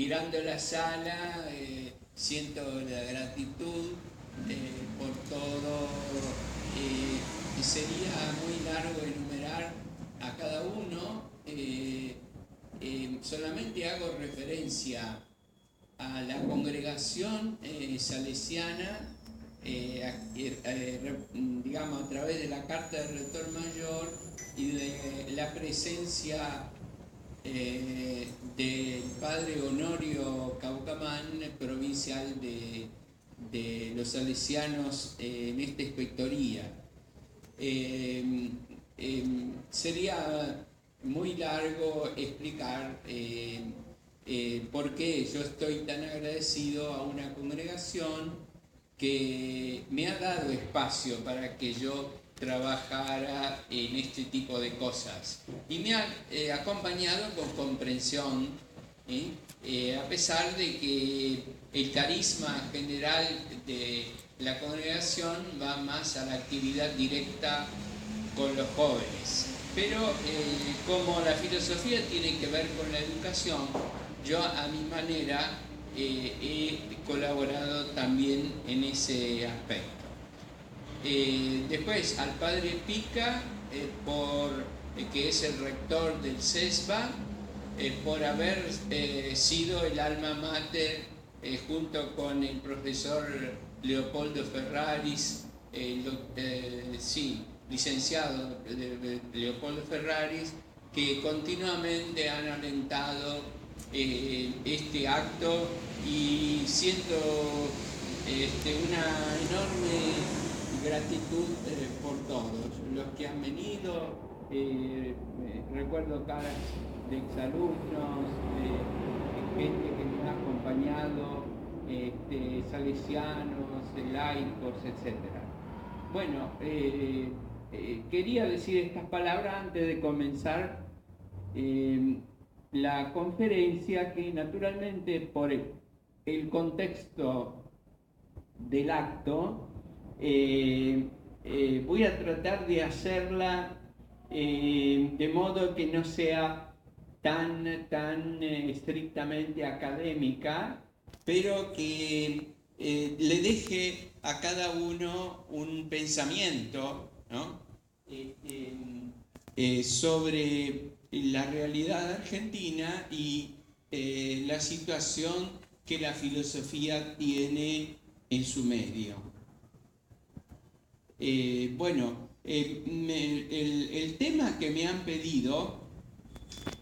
mirando la sala, siento la gratitud por todo. Sería muy largo enumerar a cada uno. Solamente hago referencia a la congregación salesiana, digamos, a través de la Carta del Rector Mayor y de la presencia del padre Honorio Caucamán, provincial de los salesianos en esta inspectoría. Sería muy largo explicar por qué yo estoy tan agradecido a una congregación que me ha dado espacio para que yo trabajara en este tipo de cosas y me ha acompañado con comprensión, a pesar de que el carisma general de la congregación va más a la actividad directa con los jóvenes. Pero como la filosofía tiene que ver con la educación, yo a mi manera he colaborado también en ese aspecto. Después al padre Pica, que es el rector del CESBA, por haber sido el alma mater junto con el profesor Leopoldo Ferraris, licenciado Leopoldo Ferraris, que continuamente han alentado este acto, y siento una enorme gratitud por todos los que han venido. Recuerdo caras de exalumnos, de gente que me ha acompañado, salesianos, laicos, etc. Bueno, quería decir estas palabras antes de comenzar la conferencia, que naturalmente por el contexto del acto voy a tratar de hacerla de modo que no sea tan estrictamente académica, pero que le deje a cada uno un pensamiento, ¿no? Sobre la realidad argentina y la situación que la filosofía tiene en su medio. Bueno, el tema que me han pedido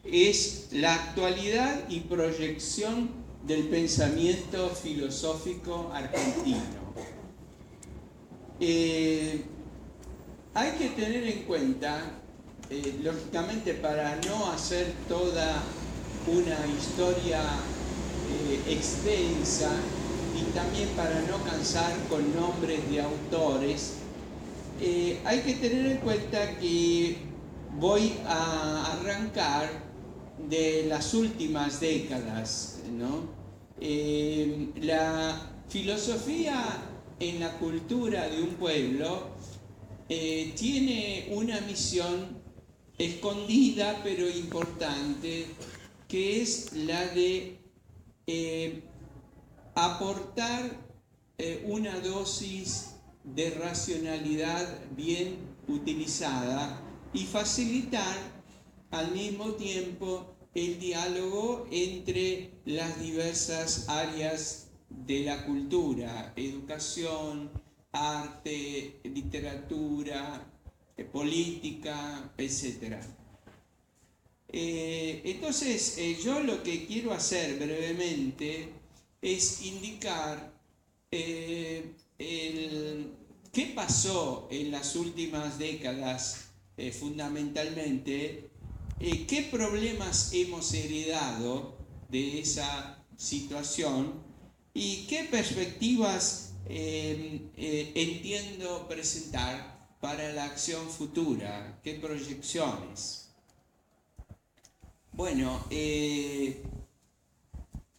es la actualidad y proyección del pensamiento filosófico argentino. Hay que tener en cuenta, lógicamente, para no hacer toda una historia extensa y también para no cansar con nombres de autores, hay que tener en cuenta que voy a arrancar de las últimas décadas, ¿no? La filosofía en la cultura de un pueblo tiene una misión escondida pero importante, que es la de aportar una dosis de racionalidad bien utilizada y facilitar al mismo tiempo el diálogo entre las diversas áreas de la cultura: educación, arte, literatura, política, etc. Entonces, yo lo que quiero hacer brevemente es indicar qué pasó en las últimas décadas, fundamentalmente, qué problemas hemos heredado de esa situación y qué perspectivas entiendo presentar para la acción futura, qué proyecciones. Bueno,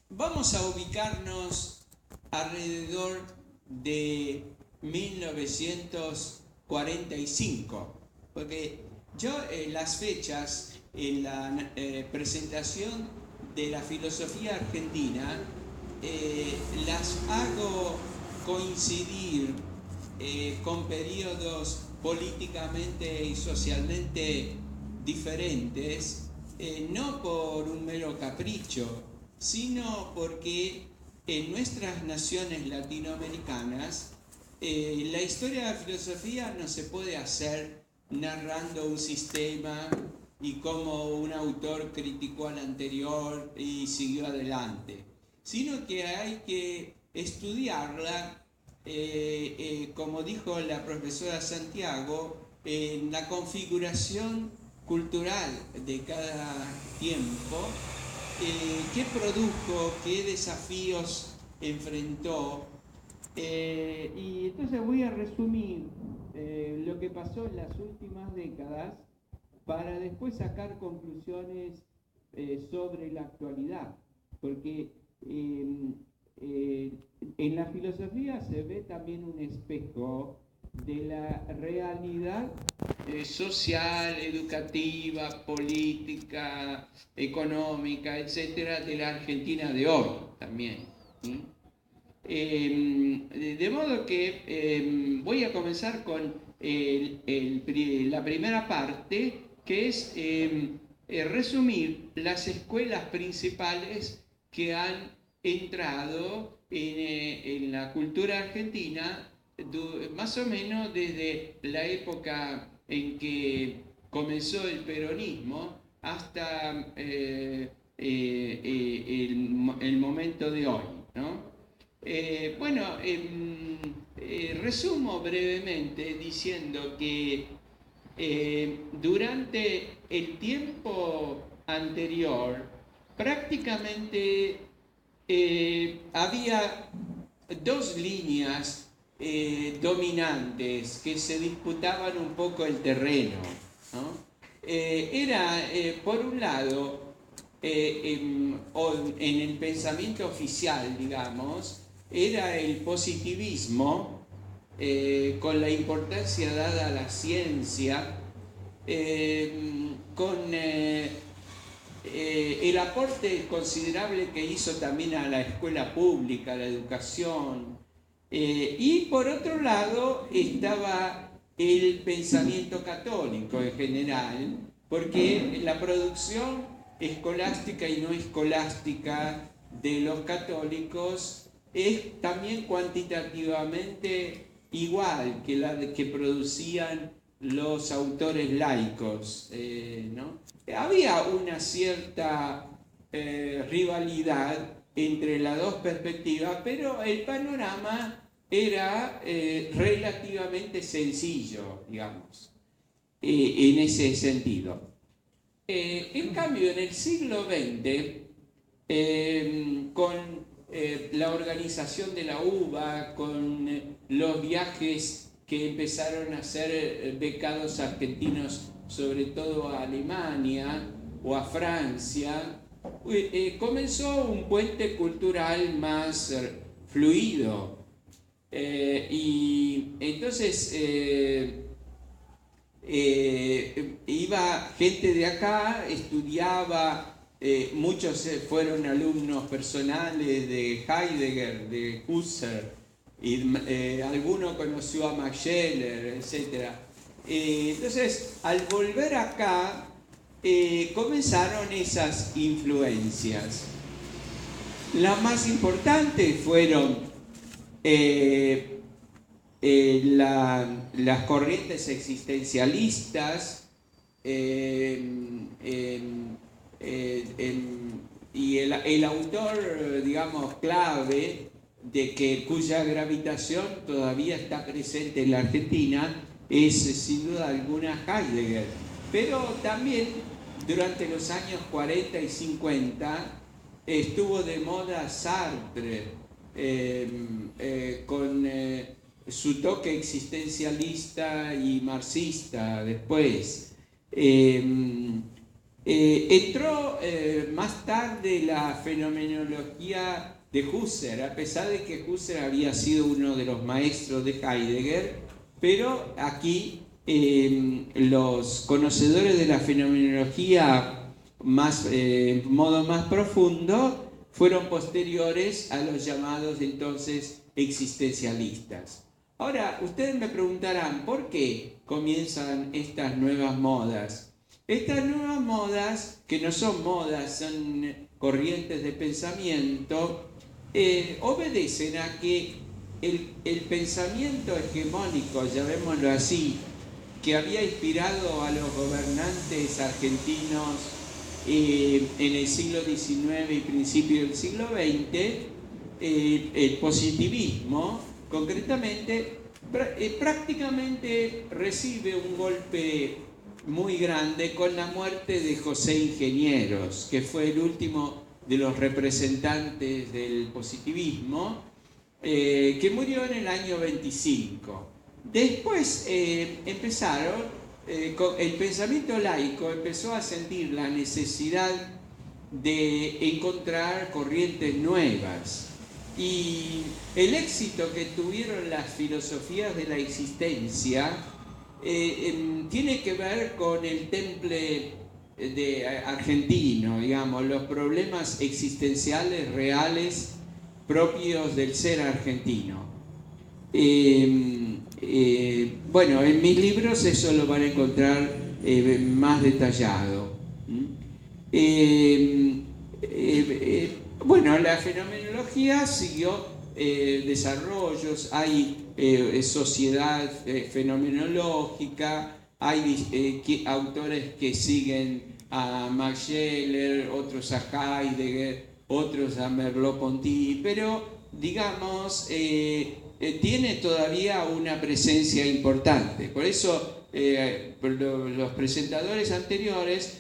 vamos a ubicarnos alrededor de 1945, porque yo las fechas en la presentación de la filosofía argentina, las hago coincidir con periodos políticamente y socialmente diferentes, no por un mero capricho, sino porque en nuestras naciones latinoamericanas la historia de la filosofía no se puede hacer narrando un sistema y cómo un autor criticó al anterior y siguió adelante, sino que hay que estudiarla, como dijo la profesora Santiago, en la configuración cultural de cada tiempo, qué produjo, qué desafíos enfrentó. Y entonces voy a resumir lo que pasó en las últimas décadas para después sacar conclusiones sobre la actualidad, porque en la filosofía se ve también un espejo de la realidad social, educativa, política, económica, etcétera, de la Argentina de hoy también, ¿sí? De modo que voy a comenzar con la primera parte, que es resumir las escuelas principales que han entrado en la cultura argentina más o menos desde la época en que comenzó el peronismo hasta el momento de hoy, ¿no? Resumo brevemente diciendo que durante el tiempo anterior prácticamente había dos líneas dominantes que se disputaban un poco el terreno, ¿no? Era, por un lado, en el pensamiento oficial, digamos, era el positivismo, con la importancia dada a la ciencia, con el aporte considerable que hizo también a la escuela pública, a la educación, y por otro lado estaba el pensamiento católico en general, porque la producción escolástica y no escolástica de los católicos es también cuantitativamente igual que la que producían los autores laicos, ¿no? Había una cierta rivalidad entre las dos perspectivas, pero el panorama era relativamente sencillo, digamos, en ese sentido. En cambio, en el siglo XX, con la organización de la UBA, con los viajes que empezaron a hacer becados argentinos, sobre todo a Alemania o a Francia, comenzó un puente cultural más fluido. Y entonces iba gente de acá, estudiaba, muchos fueron alumnos personales de Heidegger, de Husserl, y alguno conoció a Max Scheler, etc. Entonces, al volver acá, comenzaron esas influencias. Las más importantes fueron las corrientes existencialistas y el autor, digamos, clave cuya gravitación todavía está presente en la Argentina es sin duda alguna Heidegger, pero también durante los años 40 y 50 estuvo de moda Sartre, con su toque existencialista y marxista después. Entró más tarde la fenomenología de Husserl, a pesar de que Husserl había sido uno de los maestros de Heidegger, pero aquí los conocedores de la fenomenología modo más profundo, fueron posteriores a los llamados entonces existencialistas. Ahora, ustedes me preguntarán, ¿por qué comienzan estas nuevas modas? Estas nuevas modas, que no son modas, son corrientes de pensamiento, obedecen a que el pensamiento hegemónico, llamémoslo así, que había inspirado a los gobernantes argentinos en el siglo XIX y principios del siglo XX, el positivismo, concretamente, prácticamente recibe un golpe muy grande con la muerte de José Ingenieros, que fue el último de los representantes del positivismo, que murió en el año 25. Después el pensamiento laico empezó a sentir la necesidad de encontrar corrientes nuevas, y el éxito que tuvieron las filosofías de la existencia tiene que ver con el temple argentino, digamos, los problemas existenciales reales propios del ser argentino. Bueno, en mis libros eso lo van a encontrar más detallado. Bueno, la fenomenología siguió desarrollos, hay sociedad fenomenológica, hay autores que siguen a Max Scheler, otros a Heidegger, otros a Merleau-Ponty, pero digamos tiene todavía una presencia importante. Por eso los presentadores anteriores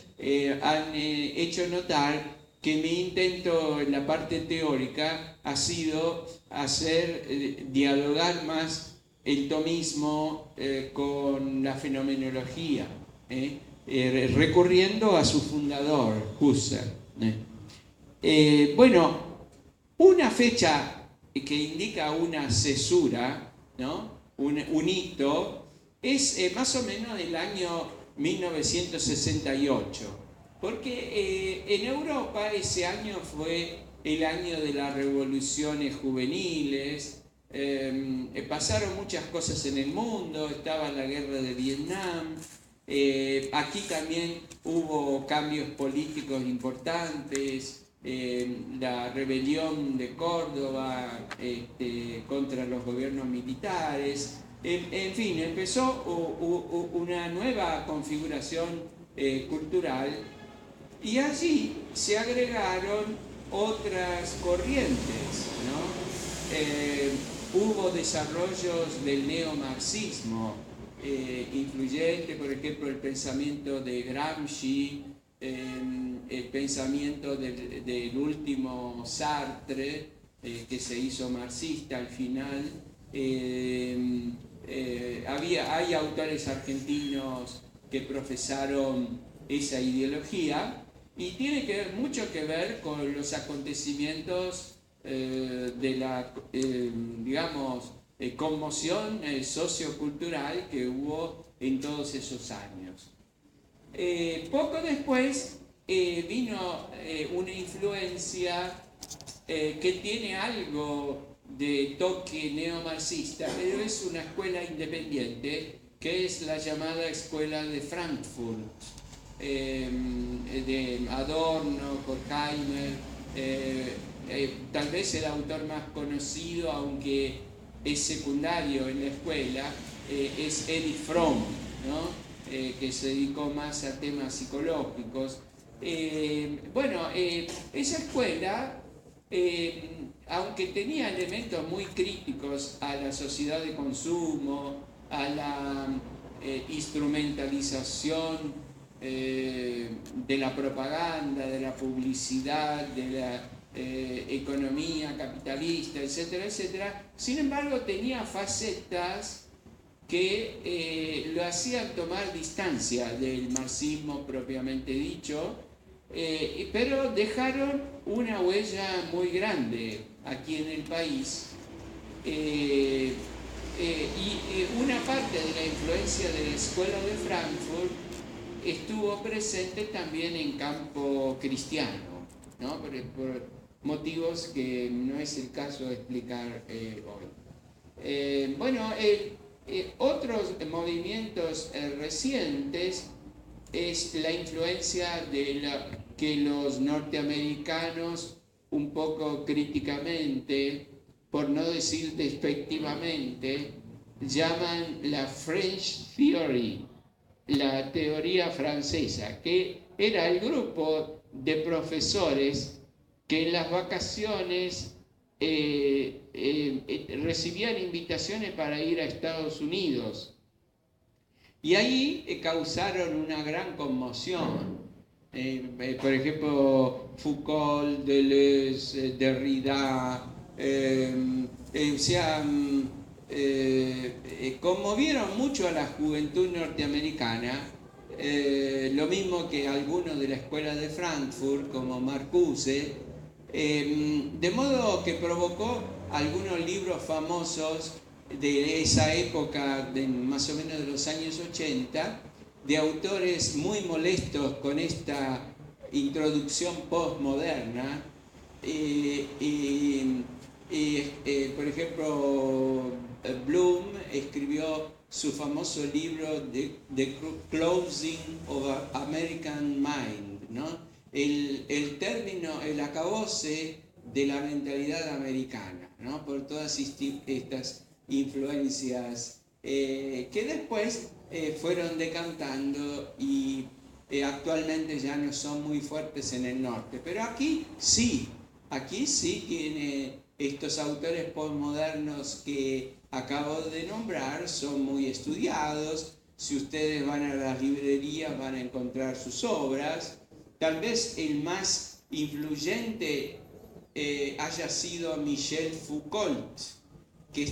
han hecho notar que mi intento en la parte teórica ha sido hacer dialogar más el tomismo con la fenomenología, recurriendo a su fundador, Husserl. Bueno, una fecha que indica una cesura, ¿no? un hito, es más o menos del año 1968. Porque en Europa ese año fue el año de las revoluciones juveniles, pasaron muchas cosas en el mundo, estaba la guerra de Vietnam, aquí también hubo cambios políticos importantes, la rebelión de Córdoba contra los gobiernos militares, en fin, empezó una nueva configuración cultural. Y allí se agregaron otras corrientes, ¿no? Hubo desarrollos del neomarxismo, influyente, por ejemplo, el pensamiento de Gramsci, el pensamiento del último Sartre, que se hizo marxista al final. Hay autores argentinos que profesaron esa ideología, y tiene mucho que ver con los acontecimientos de la, digamos, conmoción sociocultural que hubo en todos esos años. Poco después vino una influencia que tiene algo de toque neomarxista, pero es una escuela independiente, que es la llamada Escuela de Frankfurt, de Adorno, Horkheimer, tal vez el autor más conocido, aunque es secundario en la escuela, es Erich Fromm, ¿no? Que se dedicó más a temas psicológicos. Esa escuela, aunque tenía elementos muy críticos a la sociedad de consumo, a la instrumentalización de la propaganda, de la publicidad, de la economía capitalista, etcétera, etcétera, sin embargo tenía facetas que lo hacían tomar distancia del marxismo propiamente dicho, pero dejaron una huella muy grande aquí en el país, y una parte de la influencia de la Escuela de Frankfurt estuvo presente también en campo cristiano, ¿no? Por motivos que no es el caso de explicar hoy. Otros movimientos recientes es la influencia que los norteamericanos, un poco críticamente, por no decir despectivamente, llaman la French Theory, la teoría francesa, que era el grupo de profesores que en las vacaciones recibían invitaciones para ir a Estados Unidos. Y ahí causaron una gran conmoción. Por ejemplo, Foucault, Deleuze, Derrida, conmovieron mucho a la juventud norteamericana, lo mismo que algunos de la escuela de Frankfurt, como Marcuse, de modo que provocó algunos libros famosos de esa época, más o menos de los años 80, de autores muy molestos con esta introducción postmoderna. Por ejemplo, Bloom escribió su famoso libro The Closing of American Mind, ¿no? El término, el acabose de la mentalidad americana, ¿no? Por todas estas influencias que después fueron decantando y actualmente ya no son muy fuertes en el norte. Pero aquí sí tiene estos autores postmodernos que acabo de nombrar, son muy estudiados. Si ustedes van a las librerías van a encontrar sus obras. Tal vez el más influyente haya sido Michel Foucault, que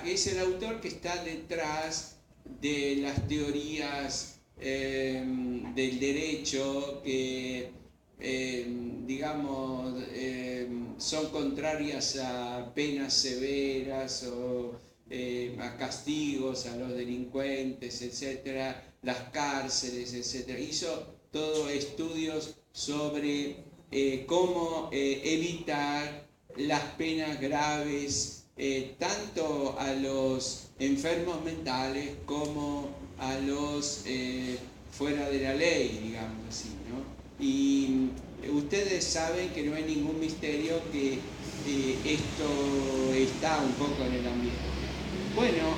es el autor que está detrás de las teorías del derecho que, son contrarias a penas severas o a castigos a los delincuentes, etcétera, las cárceles, etcétera. Hizo todos estudios sobre cómo evitar las penas graves tanto a los enfermos mentales como a los fuera de la ley, digamos así, ¿no? Y ustedes saben que no hay ningún misterio que esto está un poco en el ambiente. Bueno,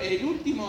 el último